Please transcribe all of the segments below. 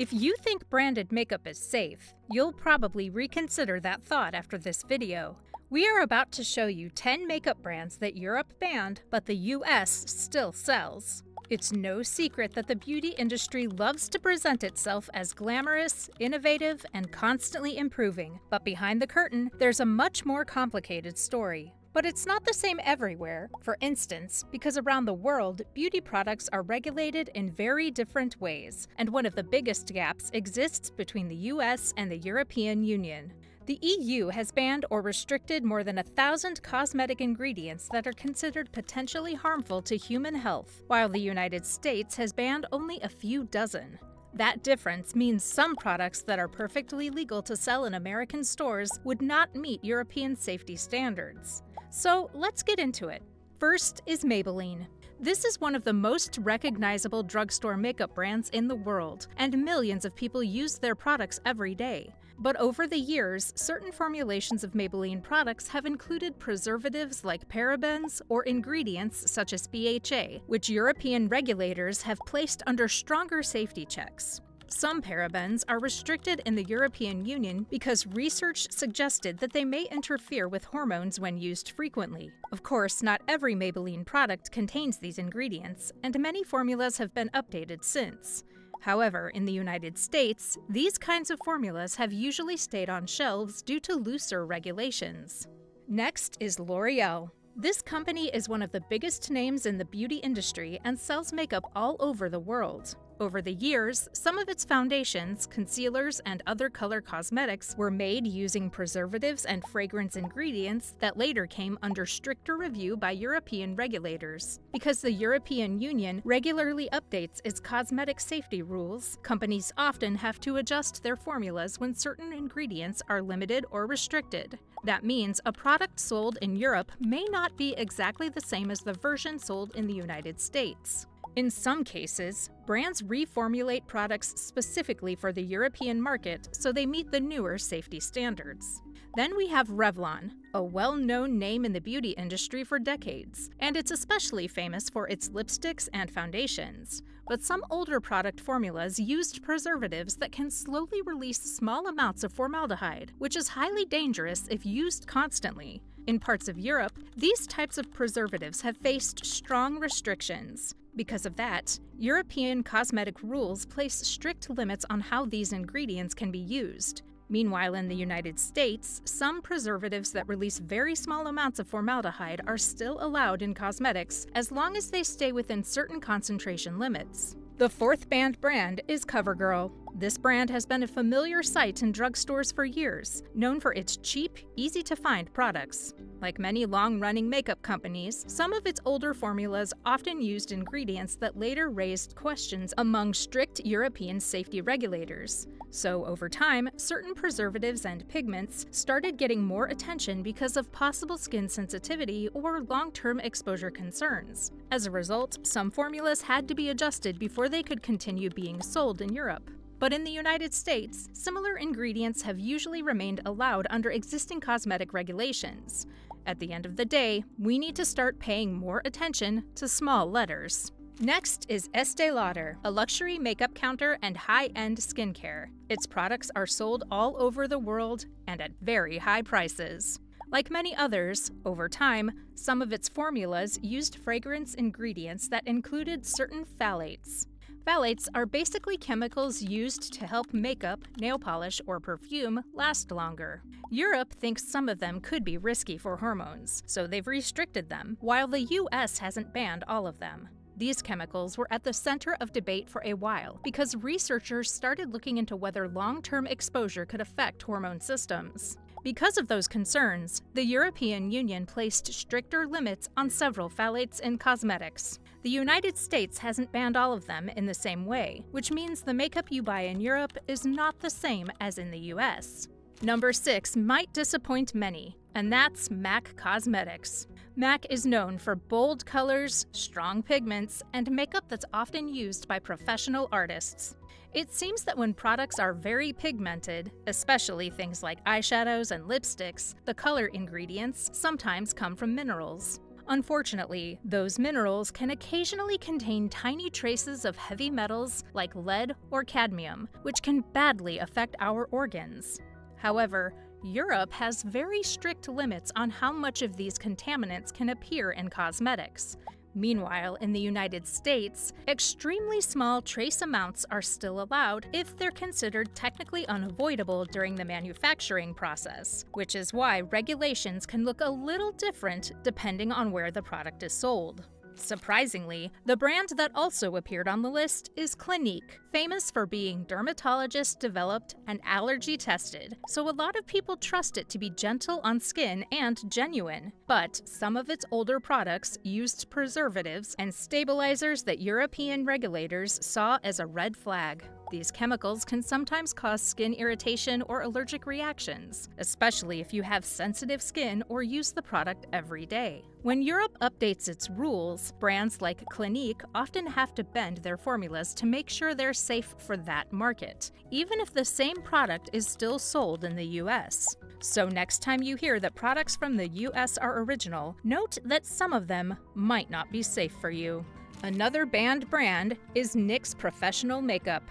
If you think branded makeup is safe, you'll probably reconsider that thought after this video. We are about to show you 10 makeup brands that Europe banned, but the US still sells. It's no secret that the beauty industry loves to present itself as glamorous, innovative, and constantly improving. But behind the curtain, there's a much more complicated story. But it's not the same everywhere. For instance, because around the world, beauty products are regulated in very different ways, and one of the biggest gaps exists between the US and the European Union. The EU has banned or restricted more than 1,000 cosmetic ingredients that are considered potentially harmful to human health, while the United States has banned only a few dozen. That difference means some products that are perfectly legal to sell in American stores would not meet European safety standards. So let's get into it. First is Maybelline. This is one of the most recognizable drugstore makeup brands in the world, and millions of people use their products every day. But over the years, certain formulations of Maybelline products have included preservatives like parabens or ingredients such as BHA, which European regulators have placed under stronger safety checks. Some parabens are restricted in the European Union because research suggested that they may interfere with hormones when used frequently. Of course, not every Maybelline product contains these ingredients, and many formulas have been updated since. However, in the United States, these kinds of formulas have usually stayed on shelves due to looser regulations. Next is L'Oreal. This company is one of the biggest names in the beauty industry and sells makeup all over the world. Over the years, some of its foundations, concealers, and other color cosmetics were made using preservatives and fragrance ingredients that later came under stricter review by European regulators. Because the European Union regularly updates its cosmetic safety rules, companies often have to adjust their formulas when certain ingredients are limited or restricted. That means a product sold in Europe may not be exactly the same as the version sold in the United States. In some cases, brands reformulate products specifically for the European market so they meet the newer safety standards. Then we have Revlon, a well-known name in the beauty industry for decades, and it's especially famous for its lipsticks and foundations. But some older product formulas used preservatives that can slowly release small amounts of formaldehyde, which is highly dangerous if used constantly. In parts of Europe, these types of preservatives have faced strong restrictions. Because of that, European cosmetic rules place strict limits on how these ingredients can be used. Meanwhile, in the United States, some preservatives that release very small amounts of formaldehyde are still allowed in cosmetics as long as they stay within certain concentration limits. The fourth banned brand is CoverGirl. This brand has been a familiar sight in drugstores for years, known for its cheap, easy-to-find products. Like many long-running makeup companies, some of its older formulas often used ingredients that later raised questions among strict European safety regulators. So, over time, certain preservatives and pigments started getting more attention because of possible skin sensitivity or long-term exposure concerns. As a result, some formulas had to be adjusted before they could continue being sold in Europe. But in the United States, similar ingredients have usually remained allowed under existing cosmetic regulations. At the end of the day, we need to start paying more attention to small letters. Next is Estée Lauder, a luxury makeup counter and high-end skincare. Its products are sold all over the world and at very high prices. Like many others, over time, some of its formulas used fragrance ingredients that included certain phthalates. Phthalates are basically chemicals used to help makeup, nail polish, or perfume last longer. Europe thinks some of them could be risky for hormones, so they've restricted them, while the US hasn't banned all of them. These chemicals were at the center of debate for a while because researchers started looking into whether long-term exposure could affect hormone systems. Because of those concerns, the European Union placed stricter limits on several phthalates in cosmetics. The United States hasn't banned all of them in the same way, which means the makeup you buy in Europe is not the same as in the US. Number 6 might disappoint many, and that's MAC Cosmetics. MAC is known for bold colors, strong pigments, and makeup that's often used by professional artists. It seems that when products are very pigmented, especially things like eyeshadows and lipsticks, the color ingredients sometimes come from minerals. Unfortunately, those minerals can occasionally contain tiny traces of heavy metals like lead or cadmium, which can badly affect our organs. However, Europe has very strict limits on how much of these contaminants can appear in cosmetics. Meanwhile, in the United States, extremely small trace amounts are still allowed if they're considered technically unavoidable during the manufacturing process, which is why regulations can look a little different depending on where the product is sold. Surprisingly, the brand that also appeared on the list is Clinique, famous for being dermatologist-developed and allergy-tested, so a lot of people trust it to be gentle on skin and genuine. But some of its older products used preservatives and stabilizers that European regulators saw as a red flag. These chemicals can sometimes cause skin irritation or allergic reactions, especially if you have sensitive skin or use the product every day. When Europe updates its rules, brands like Clinique often have to bend their formulas to make sure they're safe for that market, even if the same product is still sold in the US. So next time you hear that products from the US are original, note that some of them might not be safe for you. Another banned brand is NYX Professional Makeup.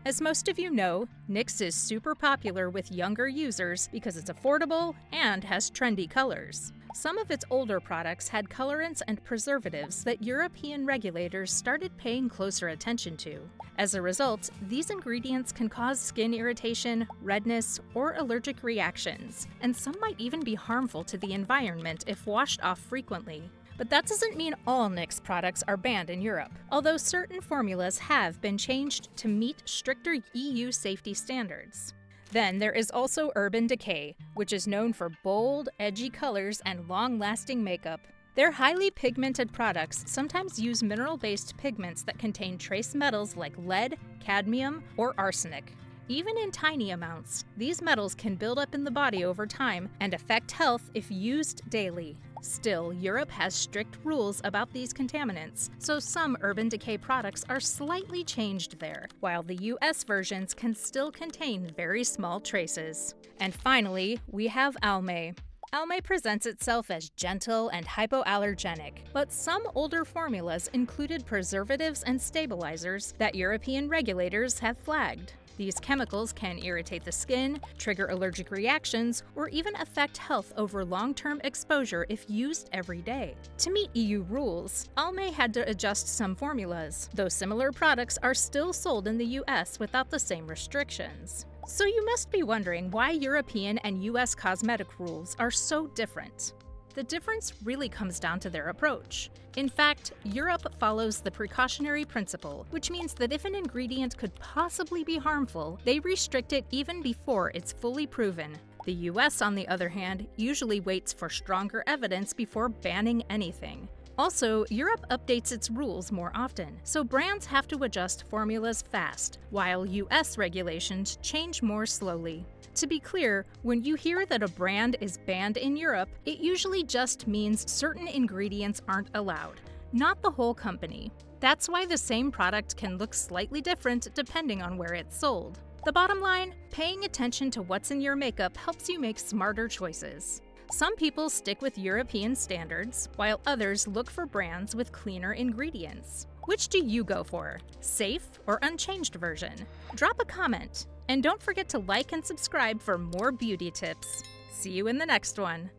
As most of you know, NYX is super popular with younger users because it's affordable and has trendy colors. Some of its older products had colorants and preservatives that European regulators started paying closer attention to. As a result, these ingredients can cause skin irritation, redness, or allergic reactions, and some might even be harmful to the environment if washed off frequently. But that doesn't mean all NYX products are banned in Europe, although certain formulas have been changed to meet stricter EU safety standards. Then there is also Urban Decay, which is known for bold, edgy colors and long-lasting makeup. Their highly pigmented products sometimes use mineral-based pigments that contain trace metals like lead, cadmium, or arsenic. Even in tiny amounts, these metals can build up in the body over time and affect health if used daily. Still, Europe has strict rules about these contaminants, so some Urban Decay products are slightly changed there, while the US versions can still contain very small traces. And finally, we have Almay. Almay presents itself as gentle and hypoallergenic, but some older formulas included preservatives and stabilizers that European regulators have flagged. These chemicals can irritate the skin, trigger allergic reactions, or even affect health over long-term exposure if used every day. To meet EU rules, Almay had to adjust some formulas, though similar products are still sold in the US without the same restrictions. So you must be wondering why European and US cosmetic rules are so different. The difference really comes down to their approach. In fact, Europe follows the precautionary principle, which means that if an ingredient could possibly be harmful, they restrict it even before it's fully proven. The US, on the other hand, usually waits for stronger evidence before banning anything. Also, Europe updates its rules more often, so brands have to adjust formulas fast, while US regulations change more slowly. To be clear, when you hear that a brand is banned in Europe, it usually just means certain ingredients aren't allowed, not the whole company. That's why the same product can look slightly different depending on where it's sold. The bottom line, paying attention to what's in your makeup helps you make smarter choices. Some people stick with European standards, while others look for brands with cleaner ingredients. Which do you go for? Safe or unchanged version? Drop a comment. And don't forget to like and subscribe for more beauty tips. See you in the next one.